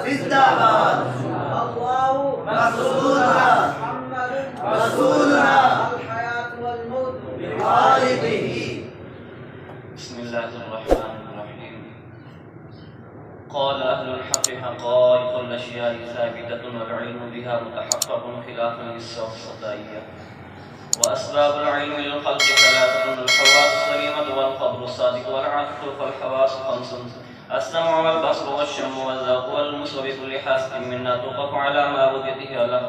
जिंदाबाद। अल्लाहु रसूलुना मुहम्मदुन रसूलुना अल हयात वल मौत बिवालिदिही। बिस्मिल्लाहिर्रहमानिर्रहीम। قال أهل الحق حقائق الأشياء ثابتة والعلم بها متحقق خلافا للسفسطائية. وأسباب العلم للخلق ثلاثة: الحواس السليمة والخبر الصادق والعقل. فالحواس خمس: السمع والبصر والشم والذوق واللمس، وبكل حاسة منا توقف على ما وجده له.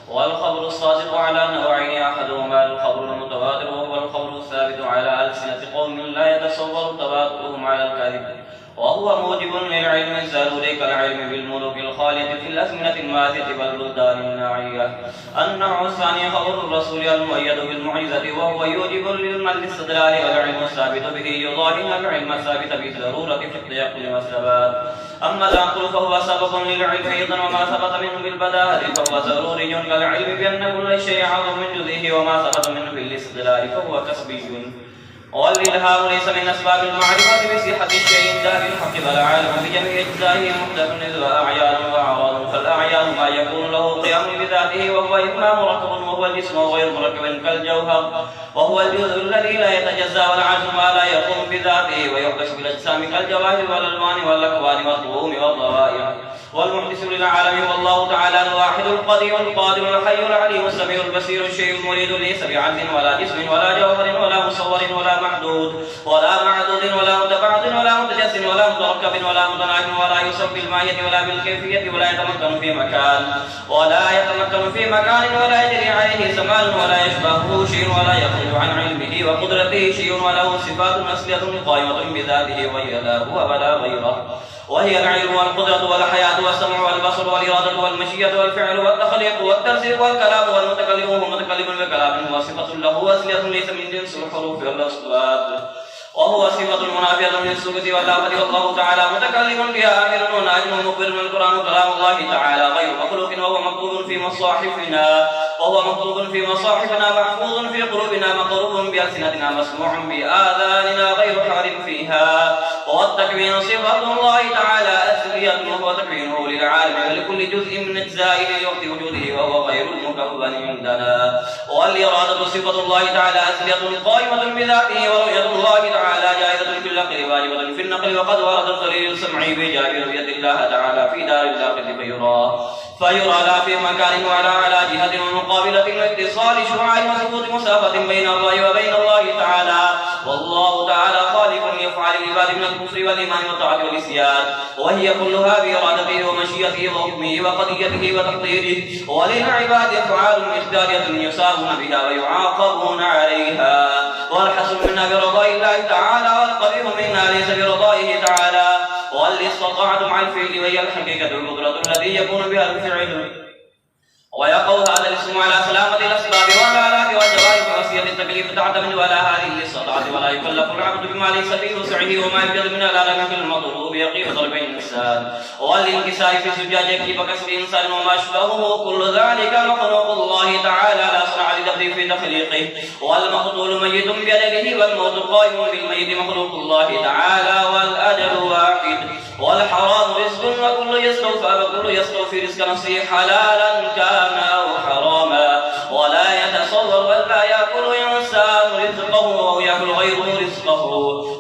والخبر الصادق على نوعين: أحدهما الخبر المتواتر وهو الخبر الثابت على ألسنة قوم لا يتصور تواترهم على الكذب، وهو موجب للعلم الزاروري كالعلم بالملوك الخالدة في الأزمنة الماضية والبلدان الناعية. النوع الثاني خبر الرسول المؤيد بالمعجزة، وهو يوجب للاستدلال، والعلم الثابت به يضاهي العلم الثابت بالضرورة في التيقن والثبات. أما العقل فهو سبب للعلم أيضا، وما ثبت منه بالبداهة فهو ضروري كالعلم بأن كل شيء أعظم من جزئه، وما ثبت منه بالاستدلال فهو كسبي. والإلهام ليس من أسباب المعرفة بصحة الشيء ذات الحق، بل عالم بجميع أجزائه محدث وأعيان وأعراض. فالأعيان ما يكون له قيام بذاته، وهو إما مركب وهو الجسم، وغير مركب كالجوهر وهو الجزء الذي لا يتجزأ. والعجم ما لا يقوم بذاته ويحدث بالأجسام كالجواهر والألوان والأكوان والطعوم والضوائر. والمحدث للعالم والله تعالى الواحد القدير القادر الحي العليم السميع البصير الشيء المريد، ليس بعدل ولا جسم ولا جوهر ولا مصور ولا محدود ولا معدود ولا متبعد ولا متجسم ولا متركب ولا متناهي، ولا يوصف بالماهية ولا بالكيفية، ولا يتمكن في مكان ولا يجري عليه زمان ولا يشبهه شيء ولا يخرج عن علمه وقدرته شيء، وله صفات أصلية قائمة بذاته وهي لا هو ولا غيره، وهي العلم والقدرة والحياة والسمع والبصر والإرادة والمشيئة والفعل والتخليق والترسيق والكلام والمتكلم وهو متكلم بكلام، هو صفة له أصلية ليس من جنس الحروف والأصوات، وهو صفة منافية للسكوت واللافة. والله تعالى متكلم بها آخر وناجم مخبر من القرآن كلام الله تعالى غير مخلوق، وهو مكتوب في مصاحفنا محفوظ في قلوبنا مقروء بألسنتنا مسموع بآذاننا غير حارم فيها. والتكوين صفة الله تعالى أصلية، وهو تكوينه للعالم ولكل جزء من أجزائه لوقت وجوده، وهو غير المكون عندنا. والإرادة صفة الله تعالى أصلية قائمة بذاته، ورؤية الله تعالى جائزة في العقل واجبة في النقل. وقد ورد الدليل السمعي بإيجاب رؤية الله تعالى في دار الآخرة فيرى لا في مكان ولا على جهة ومقابلة واتصال شعاع وسقوط مسافة بين الله وبين الله تعالى. والله تعالى خالق يفعل العباد من الكفر والإيمان والطاعة والعصيان، وهي كلها بإرادته ومشيئته وحكمه وقضيته وتقديره. وللعباد أفعال اختيارية يصابون بها ويعاقبون عليها، والحسن منا برضاء الله تعالى، والقبيح منا ليس برضائه تعالى. والاستطاعة مع الفعل وهي الحقيقة القدرة التي يكون بها الفعل، ويقع هذا الاسم على سلامة الأسباب والآلات والجوارح ووصية التكليف تعتمد على هذه الاستطاعة، ولا يكلف العبد بما ليس في وسعه، وما يوجد من الآلام في المطلوب يقيم طلب الإنسان. والانكسار في الزجاج يكيف كسب الإنسان وما أشبهه، كل ذلك مخلوق الله تعالى لا صنع لدبره في تخليقه. والمقتول ميت بأجله، والموت قائم بالميت مخلوق الله تعالى، والأجل واحد. والحرام رزق وكل يستوفي رزق نفسه حلالا كان أو حراما، ولا يتصور ولا يأكل إنسان رزقه أو يأكل غيره رزقه.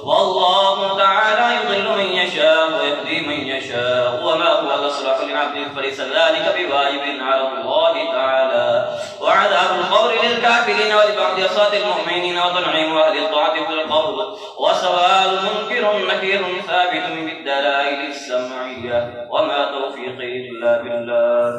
والله تعالى يضل من يشاء ويهدي من يشاء، وما هو الأصلح لعبده فليس ذلك بواجب على الله تعالى. وعذاب القبر للكافرين ولبعض أصوات المؤمنين، وتنعيم أهل الطاعة في القبر، وسؤال منكر نكير ثابت بالدلائل السمعية، وما توفيقي إلا بالله.